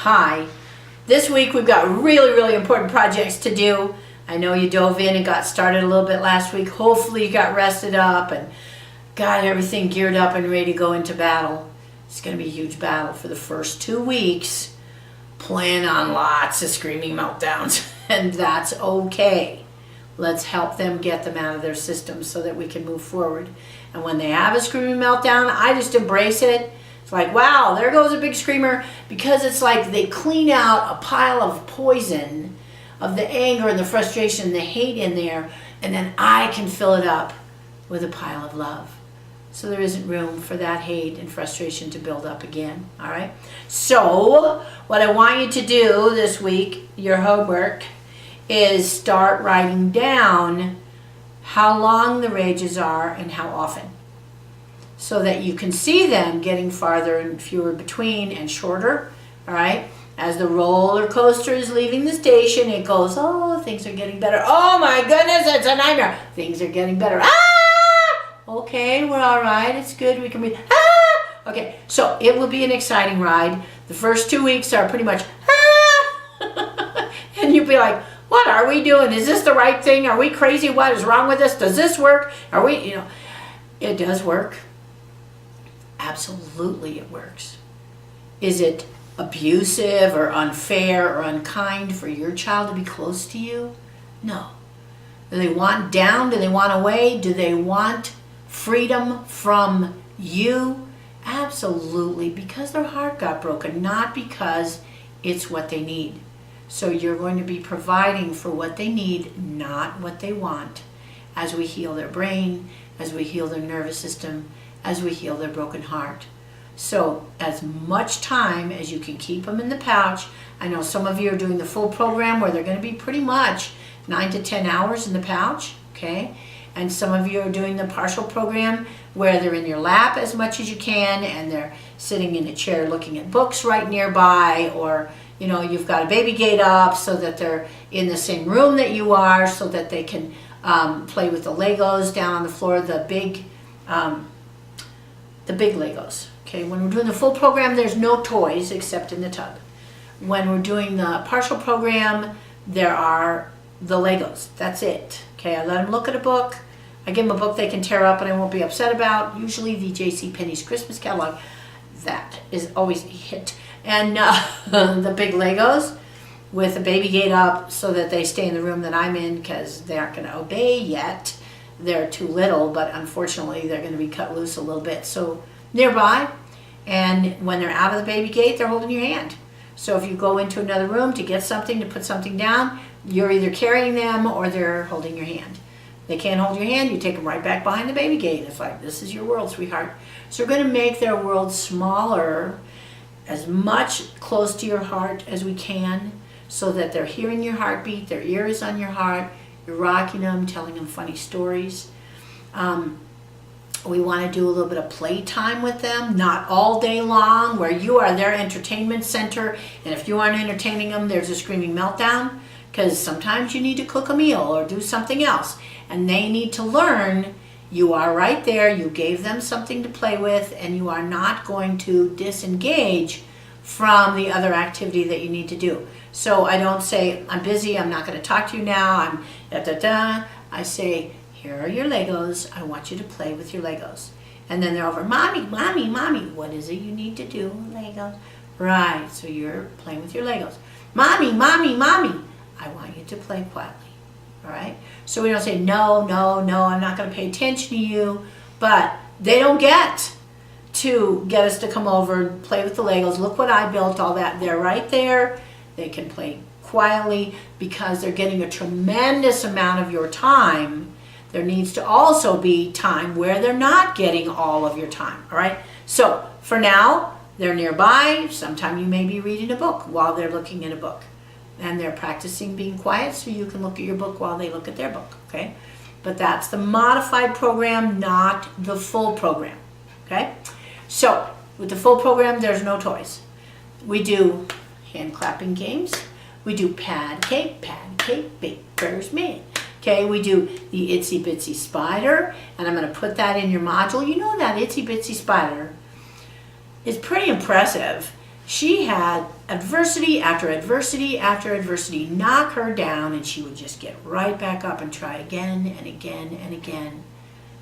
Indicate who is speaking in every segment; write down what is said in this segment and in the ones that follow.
Speaker 1: Hi. This week we've got really important projects to do. I know you dove in and got started a little bit last week. Hopefully you got rested up and got everything geared up and ready to go into battle. It's going to be a huge battle for the first 2 weeks. Plan on lots of screaming meltdowns, and that's okay. Let's help them get them out of their system so that we can move forward. And when they have a screaming meltdown, I just embrace it. It's like, wow, there goes a big screamer, because it's like they clean out a pile of poison of the anger and the frustration and the hate in there, and then I can fill it up with a pile of love. So there isn't room for that hate and frustration to build up again, all right? So what I want you to do this week, your homework, is start writing down how long the rages are and how often, so that you can see them getting farther and fewer between and shorter, all right? As the roller coaster is leaving the station, it goes, oh, things are getting better. Oh my goodness, it's a nightmare. Things are getting better. Okay, we're all right. It's good. We can breathe. Okay, so it will be an exciting ride. The first 2 weeks are pretty much, and you'll be like, what are we doing? Is this the right thing? Are we crazy? What is wrong with us? Does this work? Are we, it does work. Absolutely it works. Is it abusive or unfair or unkind for your child to be close to you? No. Do they want down? Do they want away? Do they want freedom from you? Absolutely, because their heart got broken, not because it's what they need. So you're going to be providing for what they need, not what they want, as we heal their brain, as we heal their nervous system, as we heal their broken heart. So as much time as you can keep them in the pouch. I know some of you are doing the full program where they're going to be pretty much 9 to 10 hours in the pouch, okay? And some of you are doing the partial program where they're in your lap as much as you can, and they're sitting in a chair looking at books right nearby, or you've got a baby gate up so that they're in the same room that you are, so that they can play with the Legos down on the floor, the big Legos. Okay, when we're doing the full program, there's no toys except in the tub. When we're doing the partial program, there are the Legos. That's it. Okay, I let them look at a book. I give them a book they can tear up and I won't be upset about. Usually the JCPenney's Christmas catalog. That is always a hit. And the big Legos with the baby gate up so that they stay in the room that I'm in, because they aren't going to obey yet. They're too little, but unfortunately they're going to be cut loose a little bit. So nearby, and when they're out of the baby gate, they're holding your hand. So if you go into another room to get something, to put something down, you're either carrying them or they're holding your hand. They can't hold your hand, you take them right back behind the baby gate. It's like, this is your world, sweetheart. So we're going to make their world smaller, as much close to your heart as we can, so that they're hearing your heartbeat, their ear is on your heart, you're rocking them, telling them funny stories. We want to do a little bit of playtime with them, not all day long, where you are their entertainment center, and if you aren't entertaining them, there's a screaming meltdown, because sometimes you need to cook a meal or do something else, and they need to learn you are right there, you gave them something to play with, and you are not going to disengage from the other activity that you need to do. So I don't say, I'm busy, I'm not going to talk to you now, I'm da-da-da. I say, here are your Legos, I want you to play with your Legos. And then they're over, Mommy, Mommy, Mommy, what is it you need to do, Legos? Right, so you're playing with your Legos. Mommy, Mommy, Mommy, I want you to play quietly, all right? So we don't say, no, no, no, I'm not going to pay attention to you, but they don't get to get us to come over and play with the Legos. Look what I built, all that. They're right there. They can play quietly because they're getting a tremendous amount of your time. There needs to also be time where they're not getting all of your time, all right? So for now, they're nearby. Sometime you may be reading a book while they're looking at a book. And they're practicing being quiet so you can look at your book while they look at their book, okay? But that's the modified program, not the full program, okay? So with the full program, there's no toys. We do hand clapping games. We do pad cake, Baker's Man. Okay, we do the Itsy Bitsy Spider, and I'm going to put that in your module. You know that Itsy Bitsy Spider is pretty impressive She had adversity after adversity after adversity knock her down, and she would just get right back up and try again and again and again.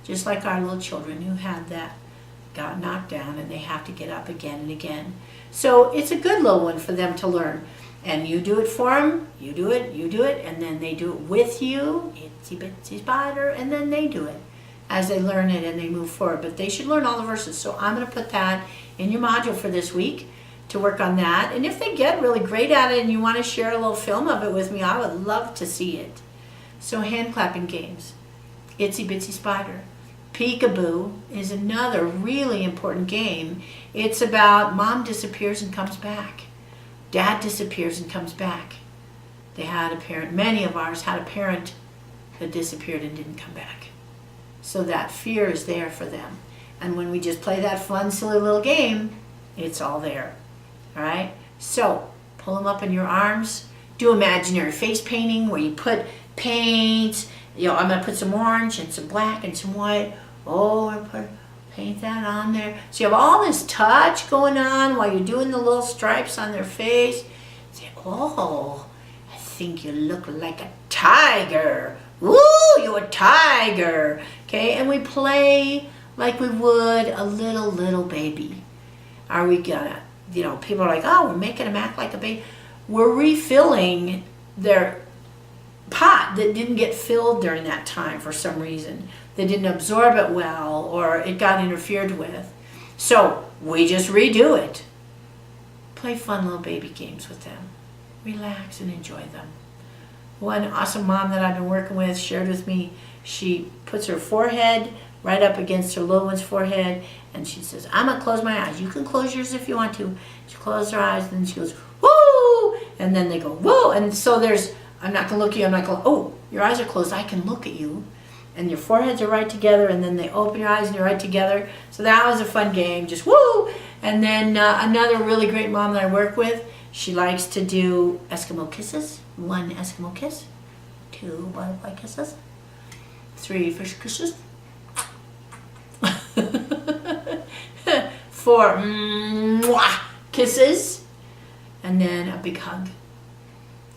Speaker 1: Just like our little children who had that, got knocked down, and they have to get up again and again. So it's a good little one for them to learn. And you do it for them, you do it, and then they do it with you, itsy bitsy spider, and then they do it as they learn it and they move forward. But they should learn all the verses. So I'm going to put that in your module for this week to work on that. And if they get really great at it and you want to share a little film of it with me, I would love to see it. So hand clapping games, itsy bitsy spider. Peekaboo is another really important game. It's about mom disappears and comes back. Dad disappears and comes back. They had a parent, many of ours had a parent that disappeared and didn't come back. So that fear is there for them. And when we just play that fun, silly little game, it's all there. All right? So pull them up in your arms. Do imaginary face painting where you put paint. You know, I'm going to put some orange and some black and some white. Oh, I paint that on there. So you have all this touch going on while you're doing the little stripes on their face. Say, oh, I think you look like a tiger. Woo, you're a tiger. Okay, and we play like we would a little baby. Are we gonna, you know, people are like, oh, we're making them act like a baby. We're refilling their pot that didn't get filled during that time for some reason. They didn't absorb it well, or it got interfered with. So we just redo it. Play fun little baby games with them. Relax and enjoy them. One awesome mom that I've been working with shared with me, she puts her forehead right up against her little one's forehead, and she says, I'm going to close my eyes. You can close yours if you want to. She closes her eyes, and then she goes, woo! And then they go, woo! And so there's, I'm not going to look at you. I'm not going, oh, your eyes are closed. I can look at you. And your foreheads are right together, and then they open your eyes and you're right together. So that was a fun game, just woo! And then another really great mom that I work with, she likes to do Eskimo kisses. 1 Eskimo kiss, 2 butterfly kisses, 3 fish kisses, 4 mwah kisses, and then a big hug.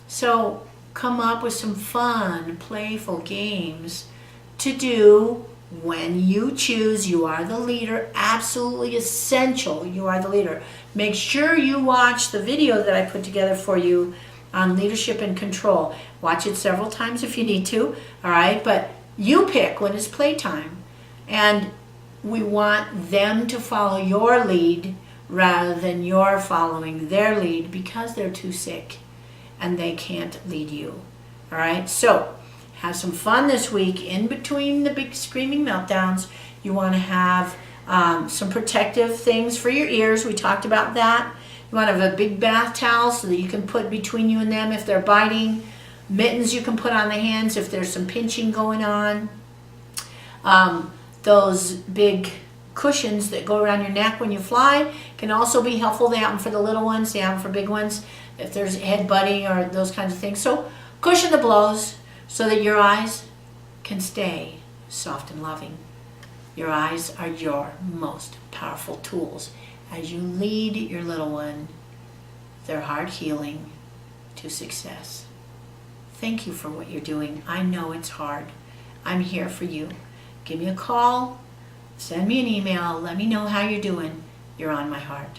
Speaker 1: So come up with some fun, playful games to do when you choose. You are the leader. Absolutely essential. You are the leader. Make sure you watch the video that I put together for you on leadership and control. Watch it several times if you need to. All right, but you pick when it's playtime, and we want them to follow your lead rather than your following their lead because they're too sick and they can't lead you. All right, so have some fun this week. In between the big screaming meltdowns, you want to have some protective things for your ears. We talked about that. You want to have a big bath towel so that you can put between you and them if they're biting. Mittens you can put on the hands if there's some pinching going on. Those big cushions that go around your neck when you fly can also be helpful. They have them for the little ones. They have them for big ones if there's head butting or those kinds of things. So cushion the blows so that your eyes can stay soft and loving. Your eyes are your most powerful tools as you lead your little one, their heart healing to success. Thank you for what you're doing. I know it's hard. I'm here for you. Give me a call, send me an email, let me know how you're doing. You're on my heart.